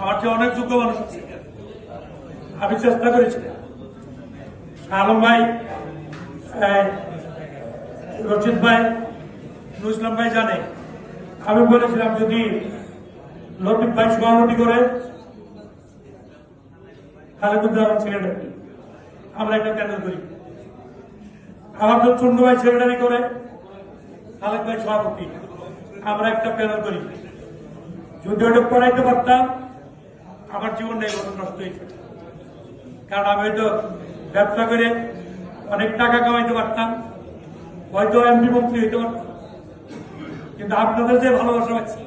আমার চেয়ে অনেক যোগ্য মানুষ আছে। আমি চেষ্টা করেছি, আলম ভাই, রচিত ভাই, নুর ইসলাম ভাই জানে, আমি বলেছিলাম যদি লতিফ ভাই সভাপতি করে খালেদুজ্জামান সেক্রেটারি, আমরা একটা প্যানেল করি। আমার তো চন্ডু ভাই সেক্রেটারি করে, খালেদ ভাই সভাপতি, আমরা একটা প্যানেল করি। যদি ওটা করাইতে পারতাম, আমার জীবনটা এই বছর নষ্ট হয়েছে। কারণ আমি হয়তো ব্যবসা করে অনেক টাকা কামাইতে পারতাম, হয়তো এমপি মন্ত্রী হইতে পারতাম, কিন্তু আপনাদের যে ভালোবাসা পাচ্ছি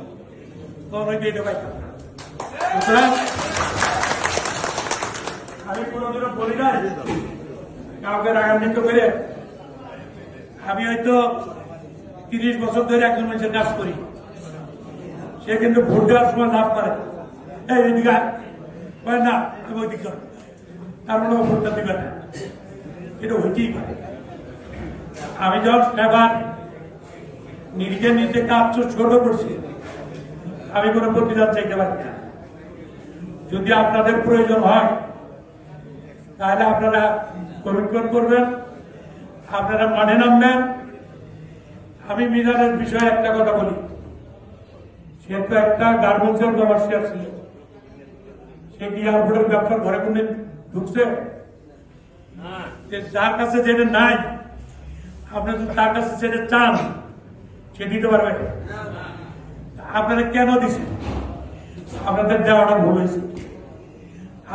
তখন হয়তো এটা পাইতাম না। সুতরাং আমি কোনোদিনও বলি না কাউকে রাগান্বিত করে। আমি হয়তো 30 বছর ধরে একজন মানুষের কাজ করি, সে কিন্তু ভোট দেওয়ার সময় লাভ করে এইদিকে না তুমি ওই দিকে, তার মানে ভোটটা দিবে না, এটা হইতেই পারে। আমি যখন এবার নিজে নিজে কাজ ছোট করছি, আমি কোনো প্রতিদান চাইতে পারি না। যদি আপনাদের প্রয়োজন হয় তাহলে আপনারা কমিটমেন্ট করবেন, আপনারা মাঠে নামবেন। আমি মিজানের বিষয়ে একটা কথা বলি, সে তো একটা গার্মেন্টসের ব্যবসায়ী ছিল, সে কি এয়ারপোর্টের ব্যবসার ঘরে কোনদিন ঢুকছে? যার কাছে যেটা নাই, আপনি যদি তার কাছে যেটা চান সে দিতে পারবে। আপনারা কেন দিচ্ছেন? আপনাদের দেওয়াটা ভুল হয়েছে।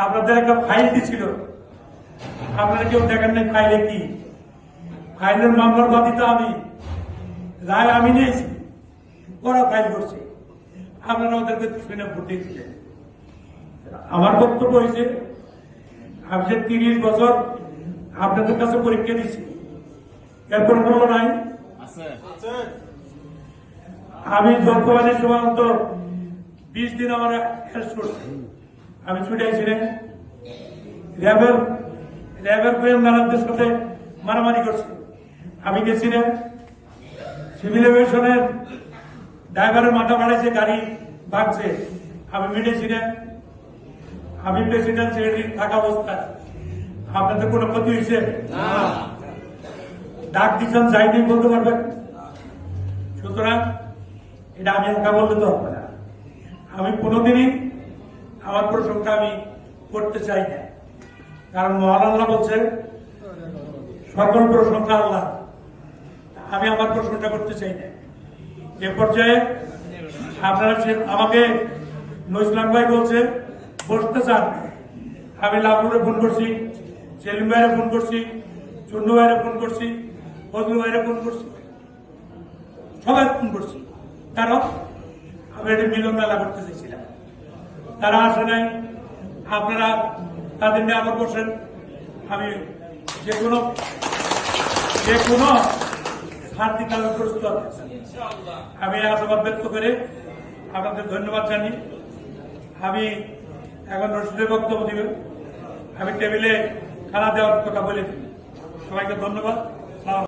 আপনাদের একটা ফাইল দিছিল, আপনারা কেউ দেখেন নাই ফাইলে কি। ফাইলের মামলার বাদী তো আমি, রায় আমি নিয়েছি, ওরা ফাইল করছে, আপনারা ওদেরকে শুনে ভোট দিয়েছিলেন। আমার বক্তব্য হয়েছে, আমি যে 30 বছর আপনাদের কাছে পরীক্ষা দিচ্ছি, এরপর কোনো নাই। আমি যতবাদের সময় 20 দিন আমার অ্যারেস্ট করছে, আমি ছুটে আসছিলেন। র্যাবের গোয়েন্দাদের সাথে মারামারি করছে, আমি গেছিলেন। সিভিল এভিয়েশনের ড্রাইভারের মাথা বাড়াইছে, গাড়ি ভাগছে, আমি মিটেছিলেন। আমি প্রেসিডেন্ট সেক্রেটারি থাকা অবস্থায় আপনাদের কোনো ক্ষতি হয়েছে? ডাক দিচ্ছেন যাইনি বলতে পারবেন? সুতরাং এটা আমি একা বলতে তো হবে না। আমি কোনোদিনই আমার প্রশংসা আমি করতে চাই না, কারণ মহান আল্লাহ বলছে সকল প্রশংসা আল্লাহ। আমি আমার প্রশংসা করতে চাই না। এ পর্যায়ে আপনারা আমাকে নুর ইসলাম ভাই বলছে বসতে চান, আমি লাভুরে ফোন করছি, সেলিম ভাইরে ফোন করছি, চন্ডু ভাইরে ফোন করছি, ফজলু ভাইরে ফোন করছি, সবাই ফোন করছি, কারণ আমি এটা মিলন মেলা করতে চাইছিলাম। তারা আসে নাই, আপনারা তাদের নিয়ে আবার বসেন। আমি যে কোনো ছাড় দিতে আমি প্রস্তুত আছি। আমি আশাবাদ ব্যক্ত করে আপনাদের ধন্যবাদ জানি। আমি এখন রশিদের বক্তব্য দিবেন, আমি টেবিলে খানা দেওয়ার কথা বলে দিই। সবাইকে ধন্যবাদ।